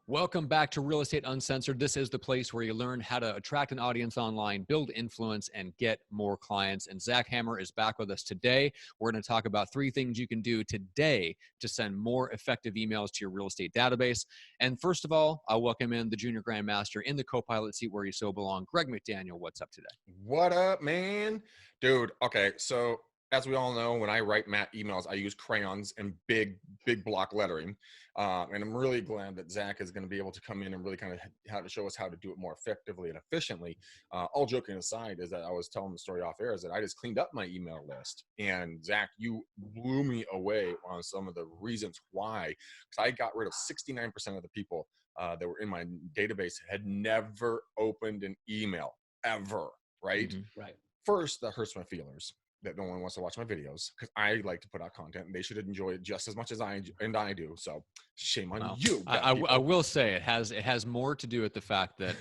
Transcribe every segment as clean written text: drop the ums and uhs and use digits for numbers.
Welcome back to Real Estate Uncensored. This is the place where you learn how to attract an audience online, build influence, and get more clients. And Zach Hammer is back with us today. We're going to talk about 3 things you can do today to send more effective emails to your real estate database. And first of all, I'll welcome in the Junior Grandmaster in the co-pilot seat where you so belong, Greg McDaniel. What's up today? What up, man? Dude, okay, so as we all know, when I write emails, I use crayons and big block lettering. And I'm really glad that Zach is going to be able to come in and really kind of how to show us how to do it more effectively and efficiently. All joking aside, is that I was telling the story off air is that I just cleaned up my email list. And Zach, you blew me away on some of the reasons why. Because I got rid of 69% of the people that were in my database had never opened an email ever, right? Mm-hmm. Right. First, that hurts my feelings that no one wants to watch my videos because I like to put out content and they should enjoy it just as much as I do. So shame on you. I will say it has more to do with the fact that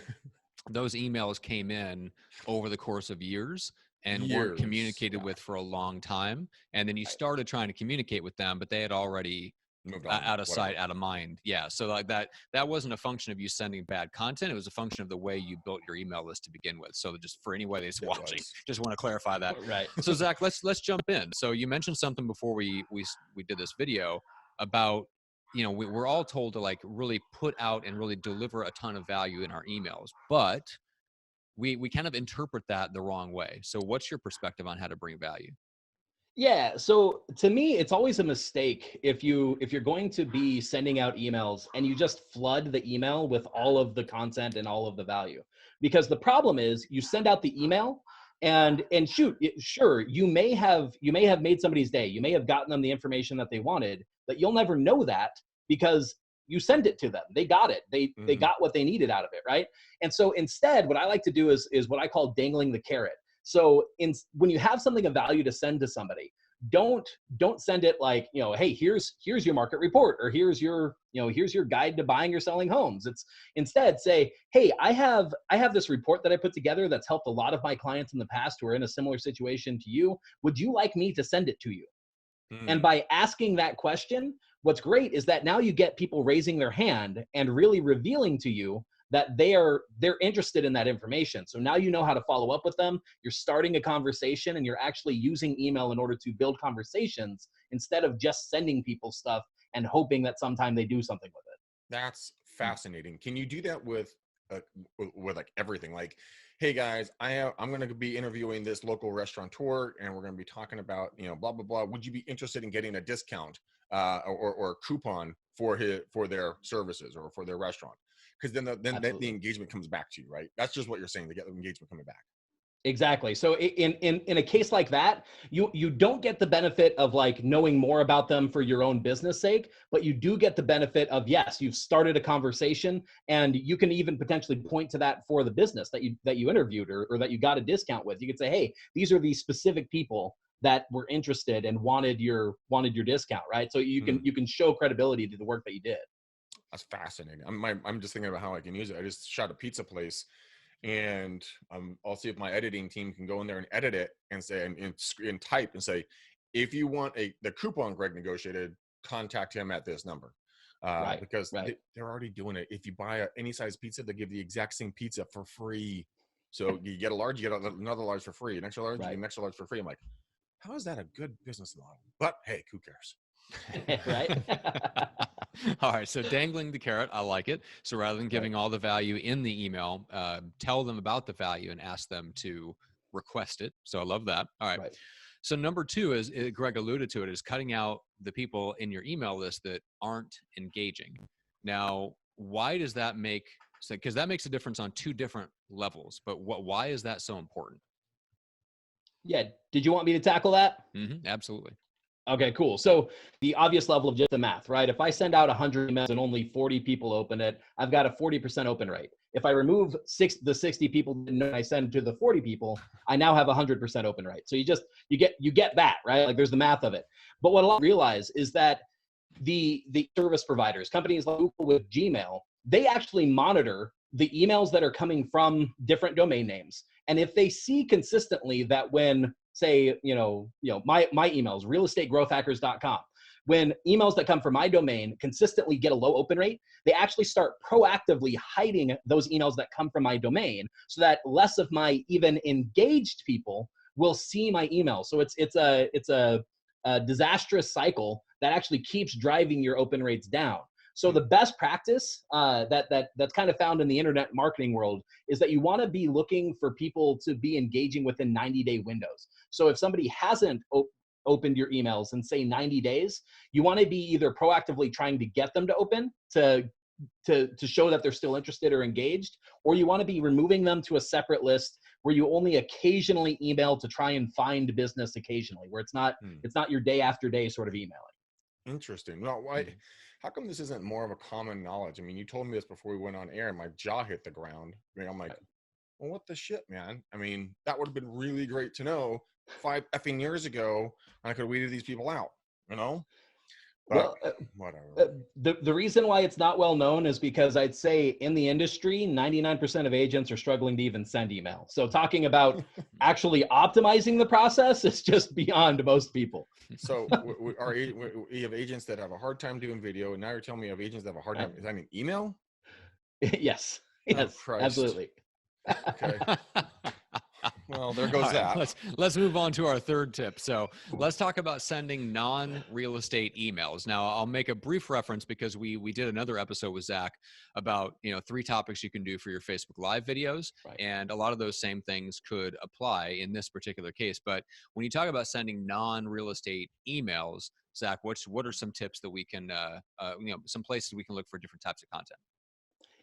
those emails came in over the course of years and weren't communicated with for a long time. And then you started trying to communicate with them, but they had already moved on, out of sight, out of mind. Yeah. So like that wasn't a function of you sending bad content. It was a function of the way you built your email list to begin with. So just for anybody that's watching, just want to clarify that. Right. So Zach, let's jump in. So you mentioned something before we did this video about, we're all told to like really put out and really deliver a ton of value in our emails, but we kind of interpret that the wrong way. So what's your perspective on how to bring value? Yeah. So to me, it's always a mistake if you're going to be sending out emails and you just flood the email with all of the content and all of the value. Because the problem is you send out the email and sure, you may have made somebody's day. You may have gotten them the information that they wanted, but you'll never know that because you sent it to them. They got it. They got what they needed out of it, right? And so instead, what I like to do is what I call dangling the carrot. So when you have something of value to send to somebody, don't send it like, hey, here's your market report, or here's your guide to buying or selling homes. It's instead say, hey, I have this report that I put together that's helped a lot of my clients in the past who are in a similar situation to you. Would you like me to send it to you? And by asking that question, what's great is that now you get people raising their hand and really revealing to you that they're interested in that information. So now you know how to follow up with them. You're starting a conversation and you're actually using email in order to build conversations instead of just sending people stuff and hoping that sometime they do something with it. That's fascinating. Can you do that with like everything? Like, hey guys, I'm going to be interviewing this local restaurateur and we're going to be talking about, blah, blah, blah. Would you be interested in getting a discount or a coupon for their services or for their restaurant? Because then the engagement comes back to you, right? That's just what you're saying, to get the engagement coming back. Exactly. So in a case like that, you don't get the benefit of like knowing more about them for your own business sake, but you do get the benefit of, yes, you've started a conversation and you can even potentially point to that for the business that you interviewed or that you got a discount with. You could say, hey, these are these specific people that were interested and wanted your discount, right? So you can show credibility to the work that you did. That's fascinating. I'm just thinking about how I can use it. I just shot a pizza place, and I'll see if my editing team can go in there and edit it and say and type and say, if you want the coupon Greg negotiated, contact him at this number. Because they're already doing it. If you buy any size pizza, they give the exact same pizza for free. So you get a large, you get another large for free, an extra large, you get an extra large for free. I'm like, how is that a good business model? But hey, who cares? Right. All right. So dangling the carrot, I like it. So rather than giving all the value in the email, tell them about the value and ask them to request it. So I love that. All right. So number 2 is, Greg alluded to it, is cutting out the people in your email list that aren't engaging. Now, why does that make sense? Because that makes a difference on 2 different levels, but why is that so important? Yeah. Did you want me to tackle that? Absolutely. Okay, cool. So the obvious level of just the math, right? If I send out 100 emails and only 40 people open it, I've got a 40% open rate. If I remove the 60 people and I send to the 40 people, I now have a 100% open rate. So you get that, right? Like there's the math of it. But what I realize is that the service providers, companies like Google with Gmail, they actually monitor the emails that are coming from different domain names. And if they see consistently that when, say, my emails, realestategrowthhackers.com, when emails that come from my domain consistently get a low open rate, they actually start proactively hiding those emails that come from my domain so that less of my even engaged people will see my email. So it's a disastrous cycle that actually keeps driving your open rates down. So the best practice that's kind of found in the internet marketing world is that you want to be looking for people to be engaging within 90-day windows. So if somebody hasn't opened your emails in say 90 days, you want to be either proactively trying to get them to open to show that they're still interested or engaged, or you want to be removing them to a separate list where you only occasionally email to try and find business occasionally, where it's not your day after day sort of emailing. Interesting. Well, why? How come this isn't more of a common knowledge? I mean, you told me this before we went on air, and my jaw hit the ground. I mean, I'm like, well, what the shit, man? I mean, that would have been really great to know 5 effing years ago, and I could have weeded these people out, you know? But Well, whatever. The reason why it's not well known is because I'd say in the industry, 99% of agents are struggling to even send email. So talking about actually optimizing the process is just beyond most people. So we have agents that have a hard time doing video, and now you're telling me you have agents that have a hard time. Is that an email? Yes. Oh, Yes, Christ. absolutely. Okay. Well, there goes that. Let's move on to our third tip. So let's talk about sending non-real estate emails. Now, I'll make a brief reference because we did another episode with Zach about 3 topics you can do for your Facebook Live videos, and a lot of those same things could apply in this particular case. But when you talk about sending non-real estate emails, Zach, what are some tips that we can, some places we can look for different types of content?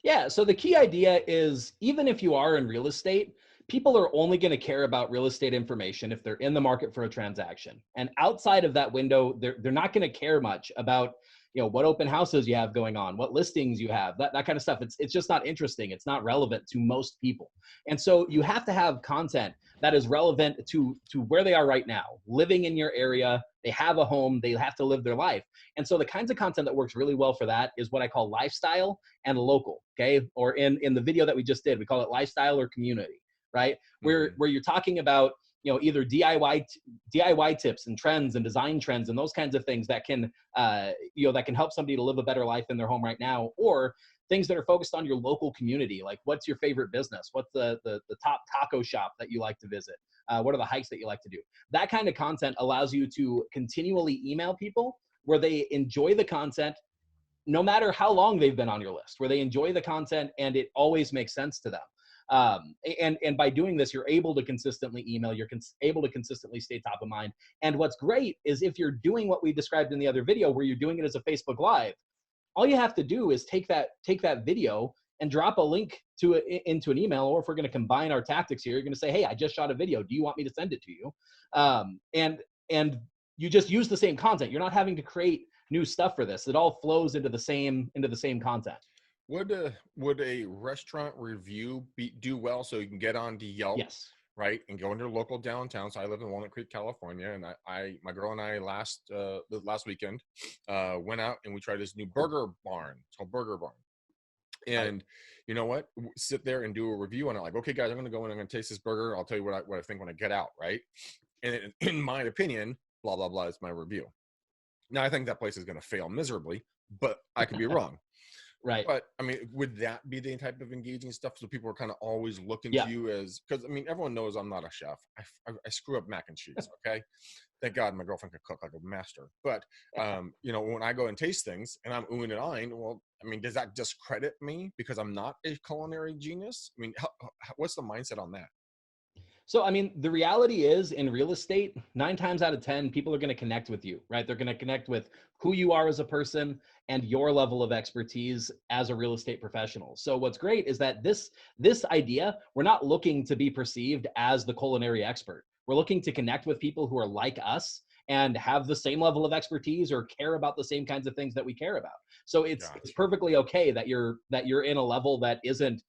Yeah, so the key idea is even if you are in real estate, people are only going to care about real estate information if they're in the market for a transaction. And outside of that window, they're not going to care much about what open houses you have going on, what listings you have, that kind of stuff. It's just not interesting. It's not relevant to most people. And so you have to have content that is relevant to where they are right now, living in your area. They have a home, they have to live their life. And so the kinds of content that works really well for that is what I call lifestyle and local, okay? Or in the video that we just did, we call it lifestyle or community, right? Where you're talking about either DIY tips and trends and design trends and those kinds of things that can that can help somebody to live a better life in their home right now, or things that are focused on your local community, like what's your favorite business, what's the top taco shop that you like to visit, what are the hikes that you like to do. That kind of content allows you to continually email people where they enjoy the content no matter how long they've been on your list, where they enjoy the content and it always makes sense to them. And by doing this, you're able to consistently email, you're able to consistently stay top of mind. And what's great is if you're doing what we described in the other video, where you're doing it as a Facebook Live, all you have to do is take that video and drop a link to it into an email. Or if we're going to combine our tactics here, you're going to say, hey, I just shot a video. Do you want me to send it to you? And you just use the same content. You're not having to create new stuff for this. It all flows into the same content. Would a restaurant review do well so you can get on to Yelp? Yes. Right, and go into local downtown. So I live in Walnut Creek, California, and my girl and I last weekend went out and we tried this new burger barn. It's called Burger Barn. And you know what? Sit there and do a review on it. Like, okay, guys, I'm going to go in. I'm going to taste this burger. I'll tell you what I think when I get out. Right. And in my opinion, blah blah blah is my review. Now I think that place is going to fail miserably, but I could be wrong. Right. But I mean, would that be the type of engaging stuff? So people are kind of always looking to you as, because I mean, everyone knows I'm not a chef. I screw up mac and cheese. Okay. Thank God my girlfriend can cook like a master. But, when I go and taste things and I'm oohing and eyeing, well, I mean, does that discredit me because I'm not a culinary genius? I mean, what's the mindset on that? So, I mean, the reality is in real estate, 9 times out of 10, people are going to connect with you, right? They're going to connect with who you are as a person and your level of expertise as a real estate professional. So what's great is that this idea, we're not looking to be perceived as the culinary expert. We're looking to connect with people who are like us and have the same level of expertise or care about the same kinds of things that we care about. So it's perfectly okay that you're in a level that isn't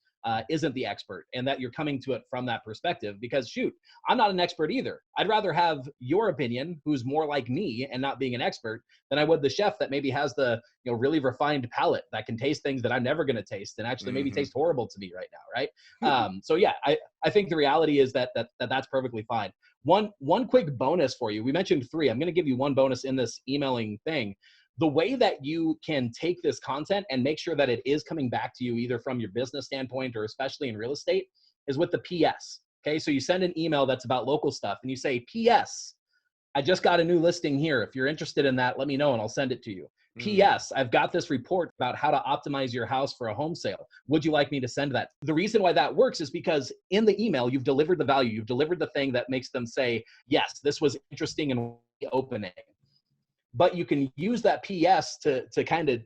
the expert and that you're coming to it from that perspective, because shoot, I'm not an expert either. I'd rather have your opinion, who's more like me and not being an expert, than I would the chef that maybe has the really refined palate that can taste things that I'm never going to taste and actually maybe taste horrible to me right now. Right. So yeah, I think the reality is that's perfectly fine. One quick bonus for you. We mentioned 3. I'm going to give you one bonus in this emailing thing. The way that you can take this content and make sure that it is coming back to you, either from your business standpoint or especially in real estate, is with the PS. Okay, so you send an email that's about local stuff and you say, PS, I just got a new listing here. If you're interested in that, let me know and I'll send it to you. PS, I've got this report about how to optimize your house for a home sale. Would you like me to send that? The reason why that works is because in the email, you've delivered the value. You've delivered the thing that makes them say, yes, this was interesting and opening. But you can use that PS to kind of,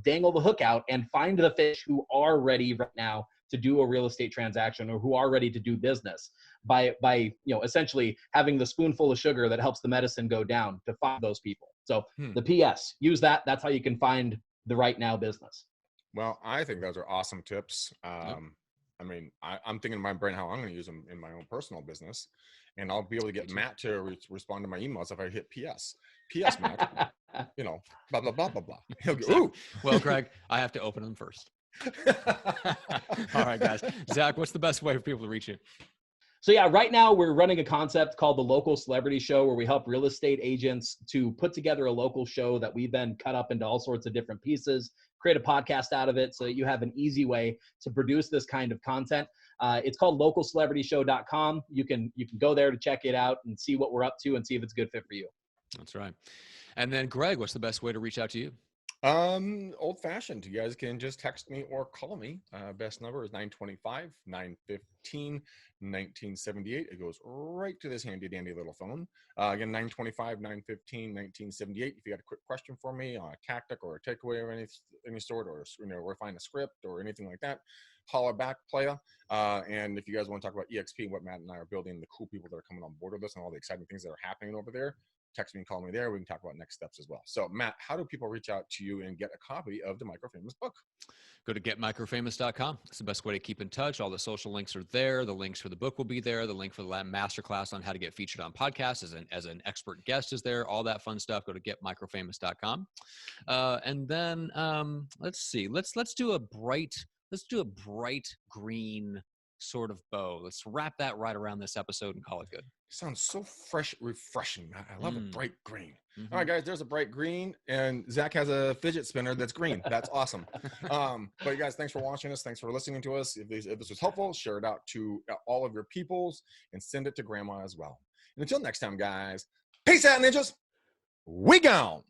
dangle the hook out and find the fish who are ready right now to do a real estate transaction or who are ready to do business by essentially having the spoonful of sugar that helps the medicine go down to find those people. So the PS, use that. That's how you can find the right now business. Well, I think those are awesome tips. I mean, I'm thinking in my brain how I'm going to use them in my own personal business, and I'll be able to get Matt to respond to my emails if I hit PS. PS, Matt, blah, blah, blah, blah, blah. He'll go, ooh. Well, Greg, I have to open them first. All right, guys. Zach, what's the best way for people to reach you? So yeah, right now we're running a concept called the Local Celebrity Show, where we help real estate agents to put together a local show that we then cut up into all sorts of different pieces, create a podcast out of it so that you have an easy way to produce this kind of content. It's called localcelebrityshow.com. You can go there to check it out and see what we're up to and see if it's a good fit for you. That's right. And then Greg, what's the best way to reach out to you? Old fashioned. You guys can just text me or call me. Best number is 925-915-1978. It goes right to this handy dandy little phone. Again, 925-915-1978. If you got a quick question for me on a tactic or a takeaway of any sort, or refine a script or anything like that, holler back, playa. And if you guys want to talk about EXP and what Matt and I are building, the cool people that are coming on board with us and all the exciting things that are happening over there, text me and call me there. We can talk about next steps as well. So Matt, how do people reach out to you and get a copy of the Microfamous book? Go to getmicrofamous.com. It's the best way to keep in touch. All the social links are there. The links for the book will be there. The link for the masterclass on how to get featured on podcasts as an expert guest is there. All that fun stuff. Go to getmicrofamous.com. And then let's see. Let's do a bright green sort of bow. Let's wrap that right around this episode and call it good. Sounds so fresh, refreshing. I love a bright green. All right, guys, there's a bright green, and Zach has a fidget spinner that's green. That's awesome. But you guys, thanks for watching us. Thanks for listening to us. If this was helpful, share it out to all of your peoples and send it to grandma as well. And until next time, guys, peace out, ninjas. We gone.